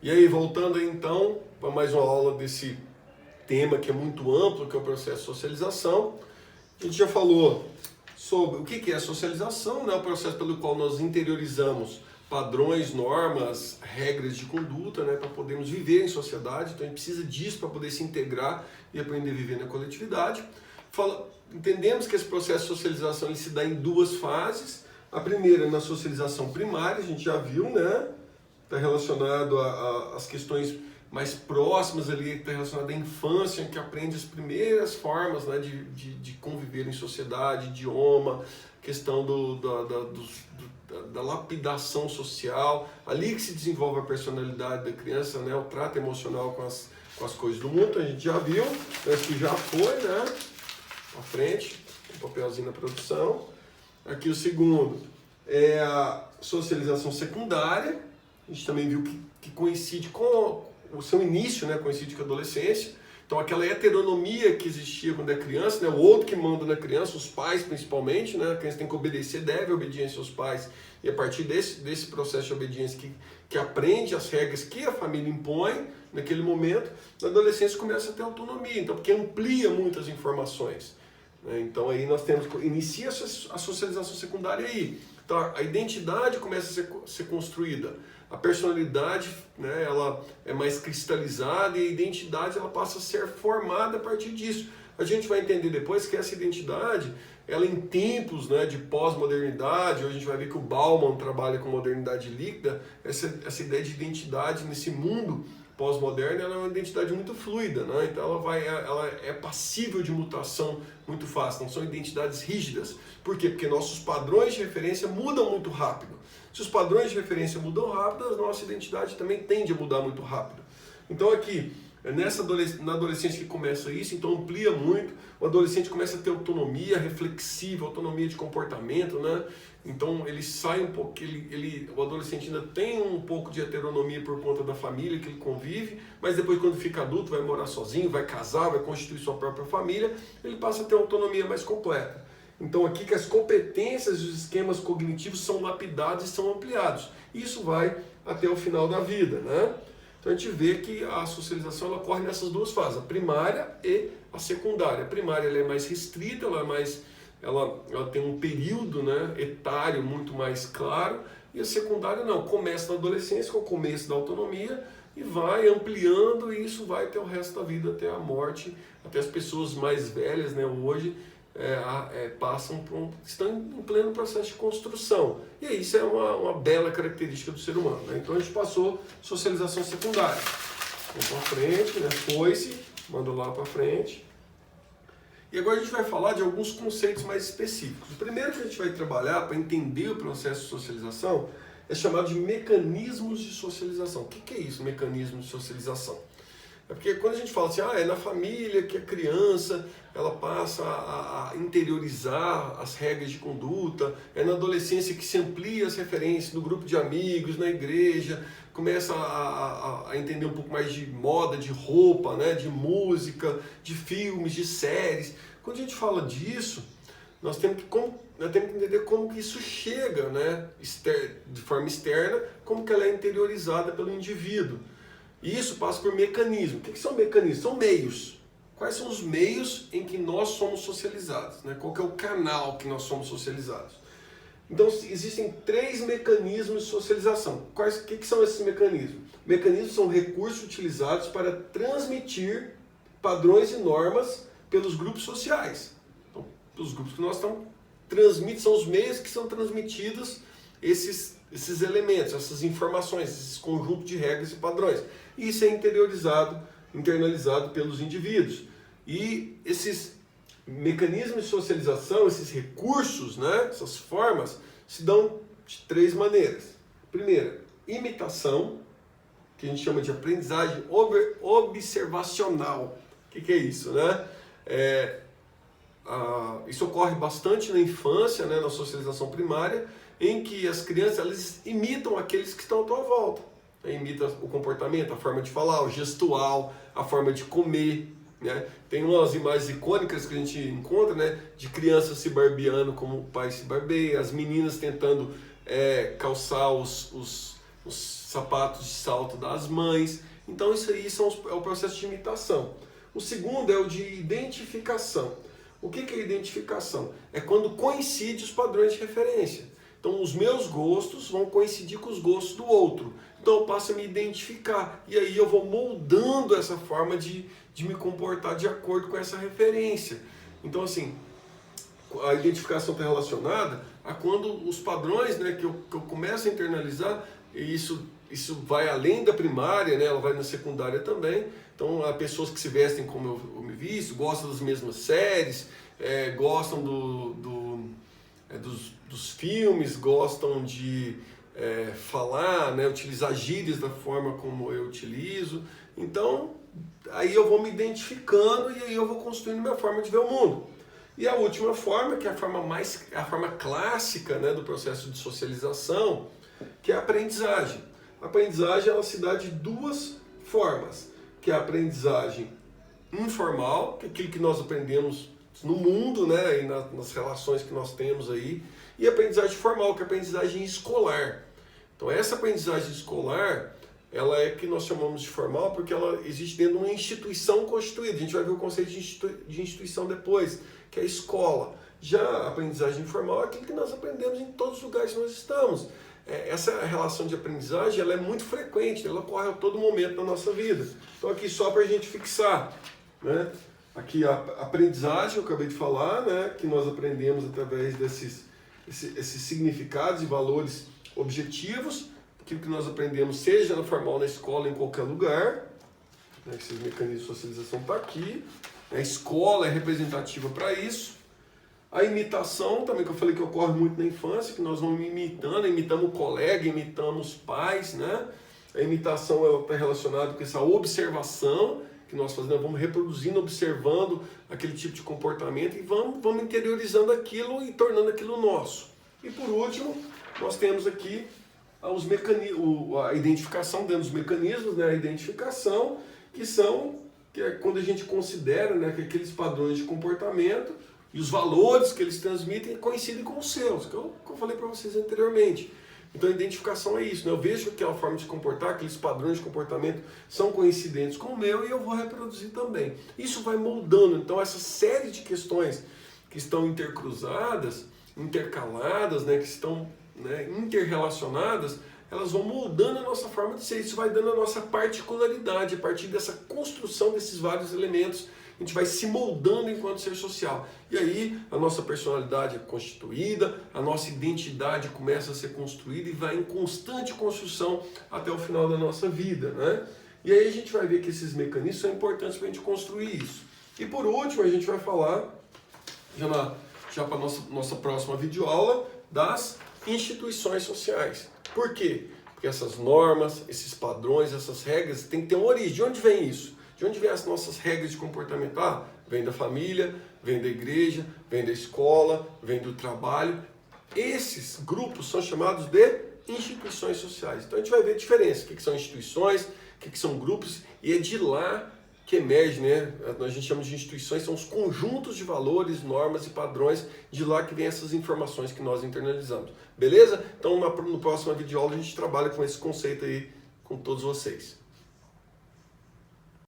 E aí, voltando aí, então para mais uma aula desse tema que é muito amplo, que é o processo de socialização. A gente já falou sobre o que é a socialização, né? O processo pelo qual nós interiorizamos padrões, normas, regras de conduta, né? Para podermos viver em sociedade. Então a gente precisa disso para poder se integrar e aprender a viver na coletividade. Entendemos que esse processo de socialização ele se dá em duas fases. A primeira na socialização primária, a gente já viu, né? Está relacionado às questões mais próximas ali, está relacionado à infância, que aprende as primeiras formas, né, de conviver em sociedade, idioma, questão da lapidação social, ali que se desenvolve a personalidade da criança, né, o trato emocional com as coisas do mundo. A gente já viu, acho que já foi, né, à frente, um papelzinho na produção. Aqui o segundo é a socialização secundária. A gente também viu que coincide com o seu início, né, coincide com a adolescência. Então aquela heteronomia que existia quando é criança, né, o outro que manda na criança, os pais principalmente, né, a criança tem que obedecer, deve obediência aos pais, e a partir desse processo de obediência que aprende as regras que a família impõe naquele momento, na adolescência começa a ter autonomia, então porque amplia muitas informações. Né, então aí nós inicia a socialização secundária aí. Então a identidade começa a ser construída. A personalidade, né, ela é mais cristalizada e a identidade ela passa a ser formada a partir disso. A gente vai entender depois que essa identidade, ela em tempos, né, de pós-modernidade, a gente vai ver que o Bauman trabalha com modernidade líquida, essa ideia de identidade nesse mundo pós-moderno ela é uma identidade muito fluida, né? Então ela é passível de mutação muito fácil, não são identidades rígidas. Por quê? Porque nossos padrões de referência mudam muito rápido. Se os padrões de referência mudam rápido, a nossa identidade também tende a mudar muito rápido. Então aqui, na adolescência que começa isso, então amplia muito, o adolescente começa a ter autonomia reflexiva, autonomia de comportamento, né? Então ele sai um pouco, o adolescente ainda tem um pouco de heteronomia por conta da família que ele convive, mas depois quando fica adulto, vai morar sozinho, vai casar, vai constituir sua própria família, ele passa a ter uma autonomia mais completa. Então aqui que as competências e os esquemas cognitivos são lapidados e são ampliados. Isso vai até o final da vida, né? Então a gente vê que a socialização ela ocorre nessas duas fases, a primária e a secundária. A primária ela é mais restrita, ela tem um período, né, etário muito mais claro, e a secundária não, começa na adolescência, com o começo da autonomia, e vai ampliando, e isso vai até o resto da vida, até a morte, até as pessoas mais velhas, né, hoje, estão em pleno processo de construção. E aí, isso é uma bela característica do ser humano. Né? Então a gente passou socialização secundária. Vamos para frente, né? Foi-se, mandou lá para frente. E agora a gente vai falar de alguns conceitos mais específicos. O primeiro que a gente vai trabalhar para entender o processo de socialização é chamado de mecanismos de socialização. O que é isso, mecanismo de socialização? É porque quando a gente fala assim, é na família que a criança ela passa a interiorizar as regras de conduta, é na adolescência que se amplia as referências no grupo de amigos, na igreja, começa a entender um pouco mais de moda, de roupa, né, de música, de filmes, de séries. Quando a gente fala disso, nós temos que entender como que isso chega, né, de forma externa, como que ela é interiorizada pelo indivíduo. E isso passa por mecanismos. O que são mecanismos? São meios. Quais são os meios em que nós somos socializados? Né? Qual que é o canal que nós somos socializados? Então, existem 3 mecanismos de socialização. O que são esses mecanismos? Mecanismos são recursos utilizados para transmitir padrões e normas pelos grupos sociais. Então, os grupos que nós estamos transmitindo são os meios que são transmitidos esses elementos, essas informações, esses conjuntos de regras e padrões. E isso é internalizado pelos indivíduos. E esses mecanismos de socialização, esses recursos, né, essas formas, se dão de 3 maneiras. Primeira, imitação, que a gente chama de aprendizagem observacional. O que é isso, né? Isso ocorre bastante na infância, né, na socialização primária, em que as crianças elas imitam aqueles que estão à tua volta. Imita o comportamento, a forma de falar, o gestual, a forma de comer. Né? Tem umas imagens icônicas que a gente encontra, né, de crianças se barbeando como o pai se barbeia, as meninas tentando calçar os sapatos de salto das mães. Então isso aí é o processo de imitação. O segundo é o de identificação. O que é identificação? É quando coincide os padrões de referência. Então os meus gostos vão coincidir com os gostos do outro. Então eu passo a me identificar. E aí eu vou moldando essa forma de me comportar de acordo com essa referência. Então assim, a identificação está relacionada a quando os padrões, né, que eu começo a internalizar, e isso vai além da primária, né, ela vai na secundária também. Então há pessoas que se vestem como eu me visto, gostam das mesmas séries, gostam dos filmes, gostam de falar, né, utilizar gírias da forma como eu utilizo. Então aí eu vou me identificando e aí eu vou construindo minha forma de ver o mundo. E a última forma, que é a forma clássica, né, do processo de socialização, que é a aprendizagem. A aprendizagem ela se dá de duas formas, que é a aprendizagem informal, que é aquilo que nós aprendemos no mundo, né, e nas relações que nós temos aí, e a aprendizagem formal, que é a aprendizagem escolar. Então essa aprendizagem escolar, ela é que nós chamamos de formal porque ela existe dentro de uma instituição constituída. A gente vai ver o conceito de instituição depois, que é a escola. Já a aprendizagem informal é aquilo que nós aprendemos em todos os lugares que nós estamos. Essa relação de aprendizagem ela é muito frequente, ela ocorre a todo momento da nossa vida. Então aqui só para a gente fixar, né? Aqui a aprendizagem, eu acabei de falar, né? Que nós aprendemos através esses significados e valores objetivos, aquilo que nós aprendemos, seja na formal, na escola, em qualquer lugar, né? Esses mecanismos de socialização estão aqui. A escola é representativa para isso. A imitação também, que eu falei que ocorre muito na infância, que nós vamos imitamos o colega, imitamos pais, né? A imitação está relacionada com essa observação que nós fazemos, vamos reproduzindo, observando aquele tipo de comportamento e vamos interiorizando aquilo e tornando aquilo nosso. E por último, nós temos aqui a identificação dentro dos mecanismos, né? A identificação, que é quando a gente considera, né, que aqueles padrões de comportamento e os valores que eles transmitem coincidem com os seus, que eu falei para vocês anteriormente. Então a identificação é isso, né? Eu vejo que aquela forma de se comportar, aqueles padrões de comportamento são coincidentes com o meu e eu vou reproduzir também. Isso vai moldando, então essa série de questões que estão intercruzadas, intercaladas, né, que estão, né, interrelacionadas, elas vão moldando a nossa forma de ser. Isso vai dando a nossa particularidade. A partir dessa construção desses vários elementos, a gente vai se moldando enquanto ser social. E aí a nossa personalidade é constituída, a nossa identidade começa a ser construída e vai em constante construção até o final da nossa vida, né? E aí a gente vai ver que esses mecanismos são importantes para a gente construir isso. E por último, a gente vai falar, já para a nossa próxima videoaula, das instituições sociais. Por quê? Porque essas normas, esses padrões, essas regras têm que ter uma origem. De onde vem isso? De onde vem as nossas regras de comportamento? Vem da família, vem da igreja, vem da escola, vem do trabalho. Esses grupos são chamados de instituições sociais. Então a gente vai ver a diferença. O que são instituições, o que são grupos, e é de lá que emerge, né? A gente chama de instituições, são os conjuntos de valores, normas e padrões, de lá que vem essas informações que nós internalizamos. Beleza? Então no próximo videoaula a gente trabalha com esse conceito aí com todos vocês.